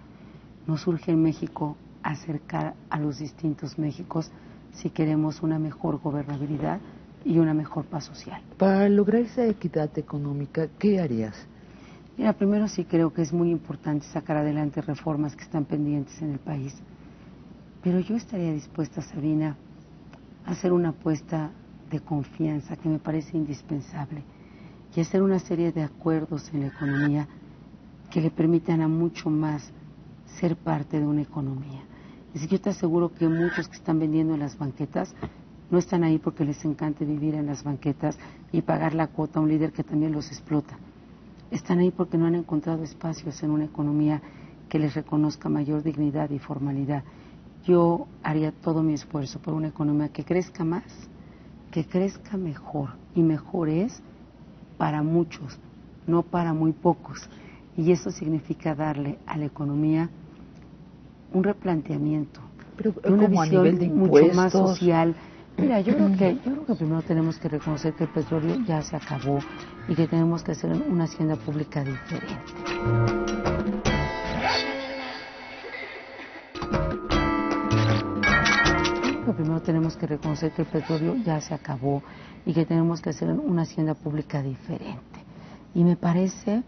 Nos surge en México acercar a los distintos Méxicos si queremos una mejor gobernabilidad y una mejor paz social. Para lograr esa equidad económica, ¿qué harías? Mira, primero sí creo que es muy importante sacar adelante reformas que están pendientes en el país. Pero yo estaría dispuesta, Sabina, a hacer una apuesta de confianza que me parece indispensable y hacer una serie de acuerdos en la economía que le permitan a mucho más ser parte de una economía. Es decir, yo te aseguro que muchos que están vendiendo en las banquetas no están ahí porque les encante vivir en las banquetas y pagar la cuota a un líder que también los explota. Están ahí porque no han encontrado espacios en una economía que les reconozca mayor dignidad y formalidad. Yo haría todo mi esfuerzo por una economía que crezca más, que crezca mejor, y mejor es para muchos, no para muy pocos. Y eso significa darle a la economía un replanteamiento, Pero una como a visión nivel de mucho más impuestos. social. Mira, yo creo que primero tenemos que reconocer que el petróleo ya se acabó y que tenemos que hacer una hacienda pública diferente. Primero tenemos que reconocer que el petróleo ya se acabó y que tenemos que hacer una hacienda pública diferente. Y me parece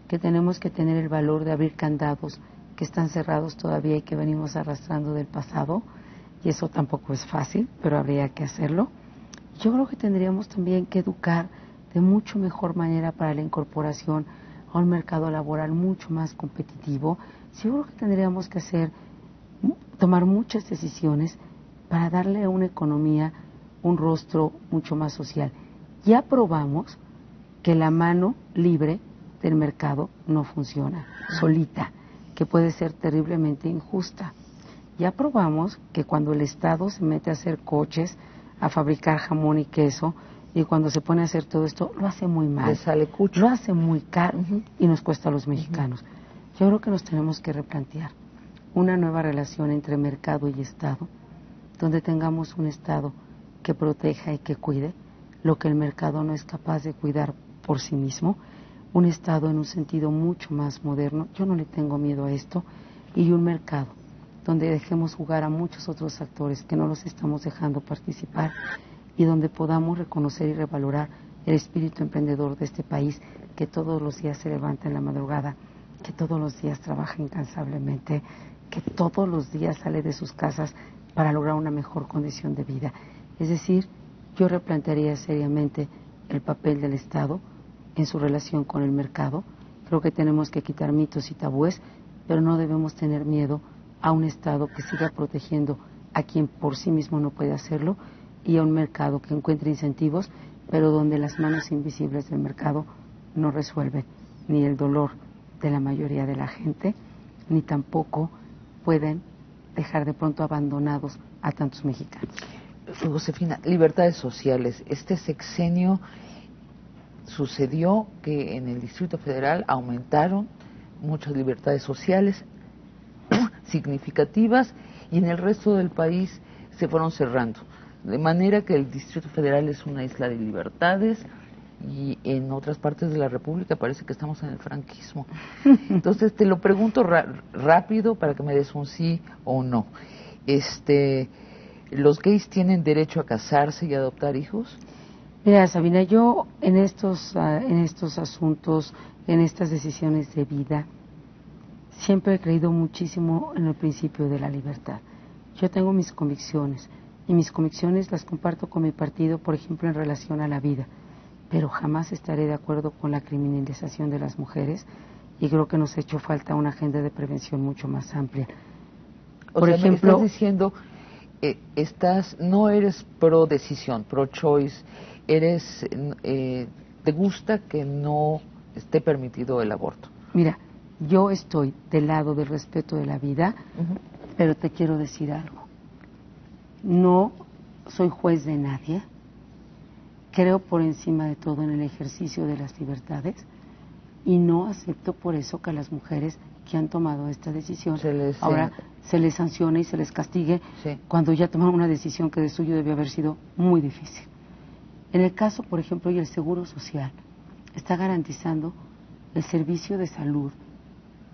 que tenemos que tener el valor de abrir candados que están cerrados todavía y que venimos arrastrando del pasado, y eso tampoco es fácil, pero habría que hacerlo. Yo creo que tendríamos también que educar de mucho mejor manera para la incorporación a un mercado laboral mucho más competitivo. Yo creo que tendríamos que tomar muchas decisiones para darle a una economía un rostro mucho más social. Ya probamos que la mano libre del mercado no funciona solita, que puede ser terriblemente injusta. Ya probamos que cuando el Estado se mete a hacer coches, a fabricar jamón y queso, y cuando se pone a hacer todo esto, lo hace muy mal, Le sale cucho. lo hace muy caro y nos cuesta a los mexicanos. Yo creo que nos tenemos que replantear una nueva relación entre mercado y Estado, donde tengamos un Estado que proteja y que cuide lo que el mercado no es capaz de cuidar por sí mismo, un Estado en un sentido mucho más moderno. Yo no le tengo miedo a esto, y un mercado donde dejemos jugar a muchos otros actores que no los estamos dejando participar, y donde podamos reconocer y revalorar el espíritu emprendedor de este país, que todos los días se levanta en la madrugada, que todos los días trabaja incansablemente, que todos los días sale de sus casas para lograr una mejor condición de vida. Es decir, yo replantearía seriamente el papel del Estado en su relación con el mercado. Creo que tenemos que quitar mitos y tabúes, pero no debemos tener miedo a un Estado que siga protegiendo a quien por sí mismo no puede hacerlo, y a un mercado que encuentre incentivos, pero donde las manos invisibles del mercado no resuelven ni el dolor de la mayoría de la gente, ni tampoco pueden dejar de pronto abandonados a tantos mexicanos. Josefina, libertades sociales. Este sexenio sucedió que en el Distrito Federal aumentaron muchas libertades sociales significativas, y en el resto del país se fueron cerrando. De manera que el Distrito Federal es una isla de libertades, y en otras partes de la República parece que estamos en el franquismo. Entonces te lo pregunto rápido para que me des un sí o no. ¿Los gays tienen derecho a casarse y adoptar hijos? Mira, Sabina, yo en estos asuntos, en estas decisiones de vida, siempre he creído muchísimo en el principio de la libertad. Yo tengo mis convicciones. y mis convicciones las comparto con mi partido, por ejemplo, en relación a la vida, pero jamás estaré de acuerdo con la criminalización de las mujeres y creo que nos ha hecho falta una agenda de prevención mucho más amplia. Por ejemplo, estás diciendo, no eres pro decisión, pro choice, te gusta que no esté permitido el aborto. Mira, yo estoy del lado del respeto de la vida, pero te quiero decir algo. No soy juez de nadie, creo por encima de todo en el ejercicio de las libertades y no acepto por eso que a las mujeres que han tomado esta decisión ahora se les sancione y se les castigue cuando ya tomaron una decisión que de suyo debió haber sido muy difícil. En el caso, por ejemplo, y el Seguro Social está garantizando el servicio de salud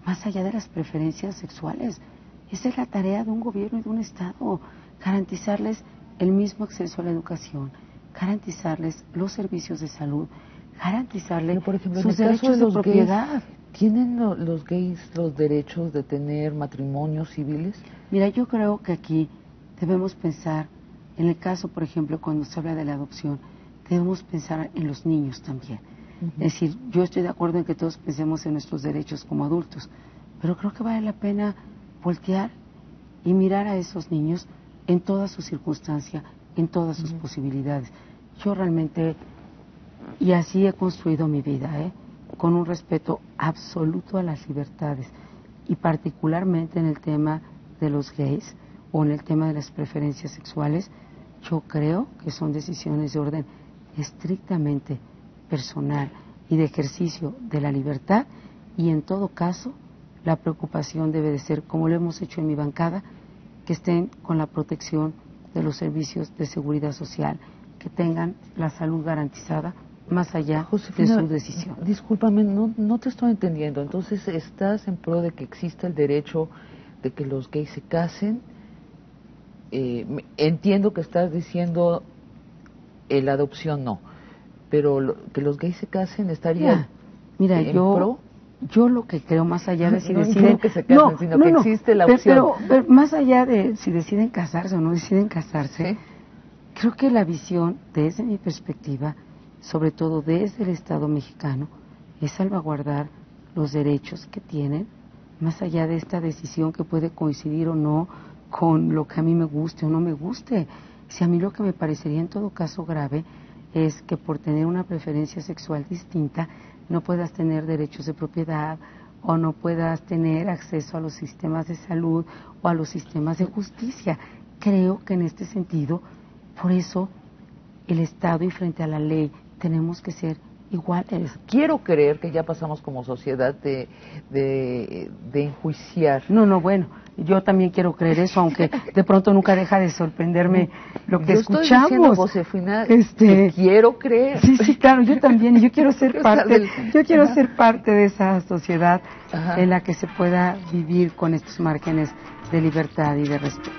más allá de las preferencias sexuales. Esa es la tarea de un gobierno y de un Estado, garantizarles el mismo acceso a la educación, garantizarles los servicios de salud, garantizarles sus derechos de propiedad. ¿Tienen los gays los derechos de tener matrimonios civiles? Mira, yo creo que aquí debemos pensar, en el caso, por ejemplo, cuando se habla de la adopción, debemos pensar en los niños también. Es decir, yo estoy de acuerdo en que todos pensemos en nuestros derechos como adultos, pero creo que vale la pena voltear y mirar a esos niños en toda su circunstancia, en todas sus posibilidades. Yo realmente, y así he construido mi vida, con un respeto absoluto a las libertades, y particularmente en el tema de los gays o en el tema de las preferencias sexuales, yo creo que son decisiones de orden estrictamente personal y de ejercicio de la libertad, y en todo caso la preocupación debe de ser, como lo hemos hecho en mi bancada, que estén con la protección de los servicios de seguridad social, que tengan la salud garantizada más allá Josefina, de su decisión. Discúlpame, no te estoy entendiendo. Entonces, ¿estás en pro de que exista el derecho de que los gays se casen? Entiendo que estás diciendo la adopción no, pero que los gays se casen estaría mira, en pro. Yo lo que creo, más allá de si deciden... No que se casen, sino que existe la opción. Pero más allá de si deciden casarse o no deciden casarse, creo que la visión, desde mi perspectiva, sobre todo desde el Estado mexicano, es salvaguardar los derechos que tienen, más allá de esta decisión que puede coincidir o no con lo que a mí me guste o no me guste. Si a mí lo que me parecería en todo caso grave es que por tener una preferencia sexual distinta no puedas tener derechos de propiedad o no puedas tener acceso a los sistemas de salud o a los sistemas de justicia. Creo que en este sentido, por eso el Estado y frente a la ley tenemos que ser iguales. Quiero creer que ya pasamos como sociedad de enjuiciar. Bueno, yo también quiero creer eso, aunque de pronto nunca deja de sorprenderme lo que escuchamos. Estoy diciendo, Josefina, que quiero creer. Sí, claro, yo también, y yo quiero ser parte de esa sociedad en la que se pueda vivir con estos márgenes de libertad y de respeto.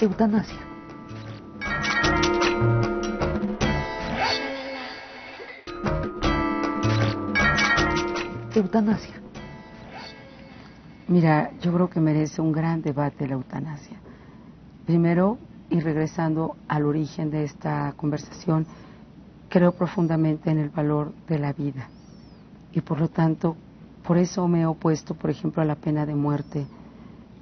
Eutanasia. Eutanasia. Mira, yo creo que merece un gran debate la eutanasia. Primero, y regresando al origen de esta conversación, creo profundamente en el valor de la vida. Y por lo tanto, por eso me he opuesto, por ejemplo, a la pena de muerte.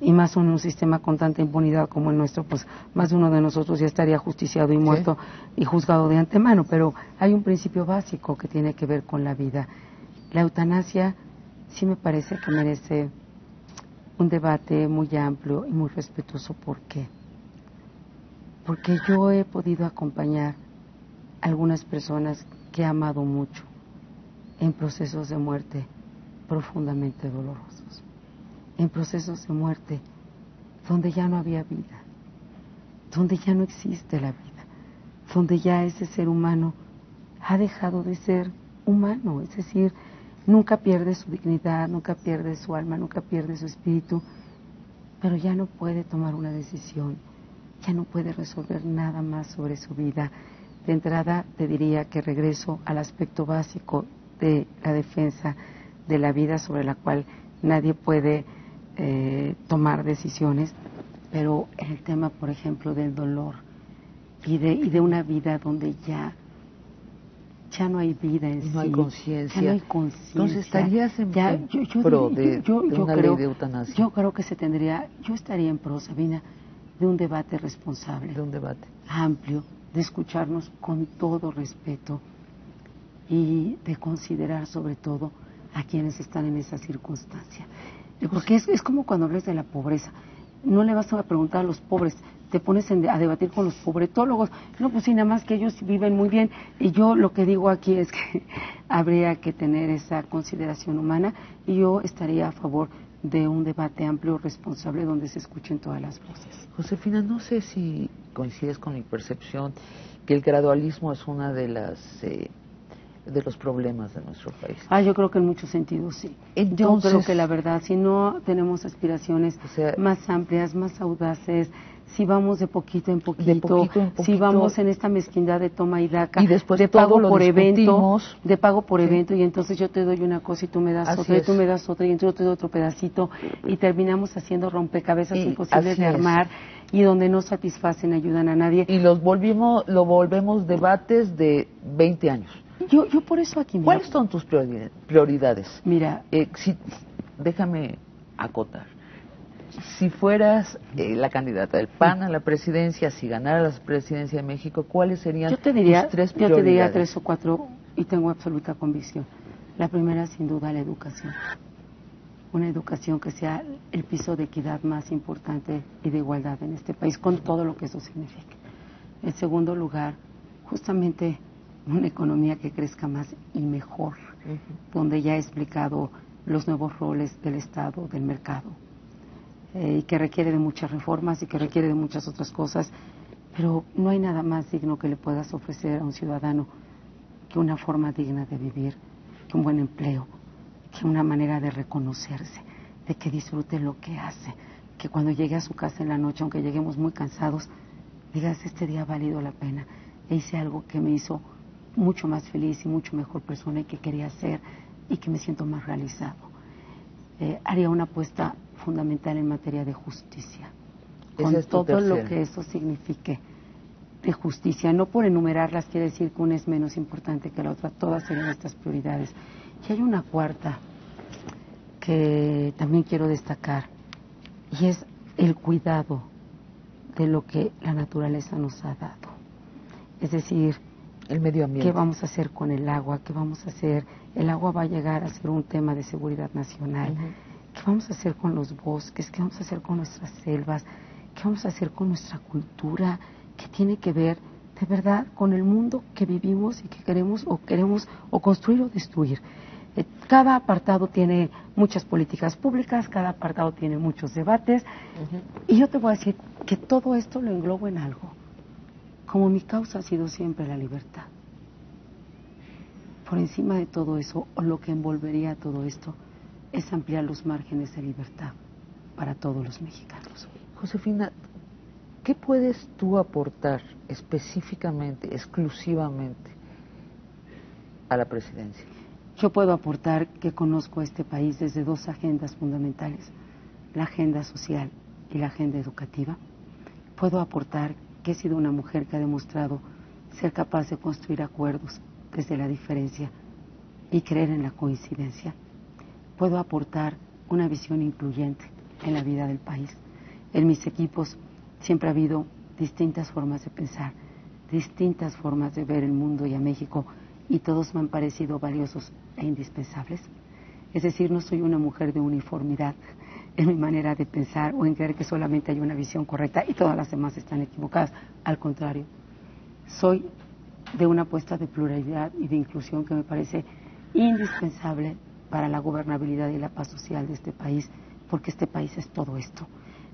Y más en un sistema con tanta impunidad como el nuestro, pues más de uno de nosotros ya estaría justiciado y muerto y juzgado de antemano. Pero hay un principio básico que tiene que ver con la vida. La eutanasia sí me parece que merece un debate muy amplio y muy respetuoso. ¿Por qué? Porque yo he podido acompañar a algunas personas que he amado mucho en procesos de muerte profundamente dolorosos, en procesos de muerte donde ya no había vida, donde ya no existe la vida, donde ya ese ser humano ha dejado de ser humano, es decir, nunca pierde su dignidad, nunca pierde su alma, nunca pierde su espíritu, pero ya no puede tomar una decisión, ya no puede resolver nada más sobre su vida. De entrada te diría que regreso al aspecto básico de la defensa de la vida, sobre la cual nadie puede tomar decisiones, pero en el tema, por ejemplo, del dolor, y de una vida donde ya no hay vida en sí. No hay conciencia. Ya no hay conciencia. Entonces estarías en pro de una ley de eutanasia. Yo creo que yo estaría en pro, Sabina, de un debate responsable. De un debate. Amplio, de escucharnos con todo respeto y de considerar sobre todo a quienes están en esa circunstancia. Porque es como cuando hablas de la pobreza. No le vas a preguntar a los pobres, te pones a debatir con los pobretólogos. No, pues sí, nada más que ellos viven muy bien. Y yo lo que digo aquí es que habría que tener esa consideración humana y yo estaría a favor de un debate amplio, responsable, donde se escuchen todas las voces. Josefina, no sé si coincides con mi percepción que el gradualismo es una de los problemas de nuestro país. Yo creo que en muchos sentidos sí. Entonces, yo creo que la verdad, si no tenemos aspiraciones más amplias, más audaces, si vamos de poquito en poquito, si vamos en esta mezquindad de toma y daca, y después de pago todo por evento, sí. y entonces yo te doy una cosa y tú me das otra, y tú me das otra, y entonces yo te doy otro pedacito, y terminamos haciendo rompecabezas imposibles de armar, y donde no satisfacen, ayudan a nadie. Y lo volvemos debates de 20 años. Yo por eso aquí... ¿Cuáles son tus prioridades? Mira... déjame acotar. Si fueras la candidata del PAN a la presidencia, si ganara la presidencia de México, ¿cuáles serían tus 3 prioridades? Yo te diría 3 o 4 y tengo absoluta convicción. La primera, sin duda, la educación. Una educación que sea el piso de equidad más importante y de igualdad en este país, con todo lo que eso significa. En segundo lugar, justamente una economía que crezca más y mejor, donde ya he explicado los nuevos roles del Estado, del mercado, y que requiere de muchas reformas y que requiere de muchas otras cosas, pero no hay nada más digno que le puedas ofrecer a un ciudadano que una forma digna de vivir, que un buen empleo, que una manera de reconocerse, de que disfrute lo que hace, que cuando llegue a su casa en la noche, aunque lleguemos muy cansados, digas, este día ha valido la pena, e hice algo que me hizo mucho más feliz y mucho mejor persona y que quería ser y que me siento más realizado. Haría una apuesta fundamental en materia de justicia, con todo lo que eso signifique de justicia. No por enumerarlas quiere decir que una es menos importante que la otra, todas serían estas prioridades. Y hay una cuarta que también quiero destacar y es el cuidado de lo que la naturaleza nos ha dado. Es decir, el medio ambiente. ¿Qué vamos a hacer con el agua? ¿Qué vamos a hacer? El agua va a llegar a ser un tema de seguridad nacional. ¿Qué vamos a hacer con los bosques? ¿Qué vamos a hacer con nuestras selvas? ¿Qué vamos a hacer con nuestra cultura? ¿Qué tiene que ver, de verdad, con el mundo que vivimos y que queremos o construir o destruir? Cada apartado tiene muchas políticas públicas, cada apartado tiene muchos debates, y yo te voy a decir que todo esto lo englobo en algo. Como mi causa ha sido siempre la libertad. Por encima de todo eso, o lo que envolvería todo esto, es ampliar los márgenes de libertad para todos los mexicanos. Josefina, ¿qué puedes tú aportar específicamente, exclusivamente a la presidencia? Yo puedo aportar que conozco a este país desde 2 agendas fundamentales, la agenda social y la agenda educativa. Puedo aportar que he sido una mujer que ha demostrado ser capaz de construir acuerdos desde la diferencia y creer en la coincidencia. Puedo aportar una visión incluyente en la vida del país. En mis equipos siempre ha habido distintas formas de pensar, distintas formas de ver el mundo y a México, y todos me han parecido valiosos e indispensables. Es decir, no soy una mujer de uniformidad en mi manera de pensar o en creer que solamente hay una visión correcta y todas las demás están equivocadas. Al contrario, soy de una apuesta de pluralidad y de inclusión que me parece indispensable para la gobernabilidad y la paz social de este país, porque este país es todo esto.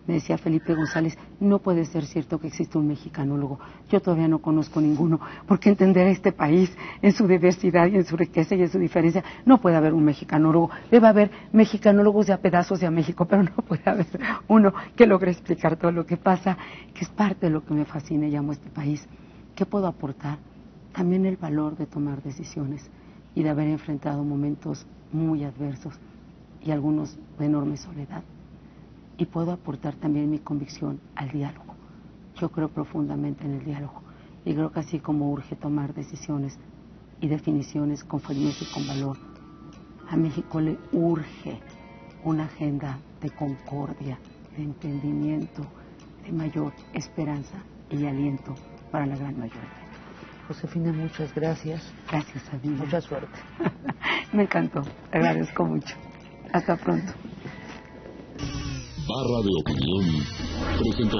Me decía Felipe González, no puede ser cierto que exista un mexicanólogo. Yo todavía no conozco ninguno, porque entender este país en su diversidad y en su riqueza y en su diferencia, no puede haber un mexicanólogo. Debe haber mexicanólogos de a pedazos de a México, pero no puede haber uno que logre explicar todo lo que pasa, que es parte de lo que me fascina y amo este país. ¿Qué puedo aportar? También el valor de tomar decisiones y de haber enfrentado momentos muy adversos y algunos de enorme soledad. Y puedo aportar también mi convicción al diálogo. Yo creo profundamente en el diálogo. Y creo que así como urge tomar decisiones y definiciones con firmeza y con valor, a México le urge una agenda de concordia, de entendimiento, de mayor esperanza y aliento para la gran mayoría. Josefina, muchas gracias. Gracias, Sabina. Mucha suerte. Me encantó, te agradezco mucho. Hasta pronto. Barra de Opinión presentó.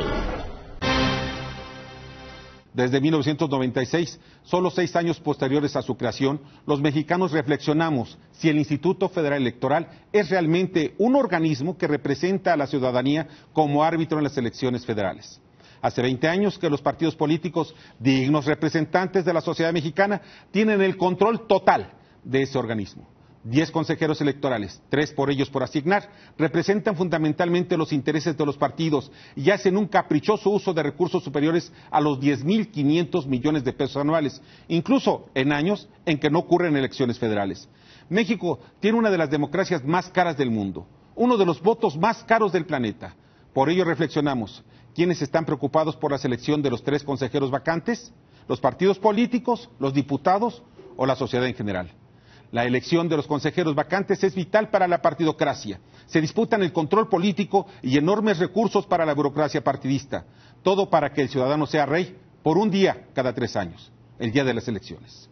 Desde 1996, solo 6 años posteriores a su creación, los mexicanos reflexionamos si el Instituto Federal Electoral es realmente un organismo que representa a la ciudadanía como árbitro en las elecciones federales. Hace 20 años que los partidos políticos, dignos representantes de la sociedad mexicana, tienen el control total de ese organismo. 10 consejeros electorales, 3 por ellos por asignar, representan fundamentalmente los intereses de los partidos y hacen un caprichoso uso de recursos superiores a los 10.500 millones de pesos anuales, incluso en años en que no ocurren elecciones federales. México tiene una de las democracias más caras del mundo, uno de los votos más caros del planeta. Por ello reflexionamos, ¿quiénes están preocupados por la selección de los 3 consejeros vacantes? ¿Los partidos políticos, los diputados o la sociedad en general? La elección de los consejeros vacantes es vital para la partidocracia. Se disputan el control político y enormes recursos para la burocracia partidista. Todo para que el ciudadano sea rey por un día cada 3 años, el día de las elecciones.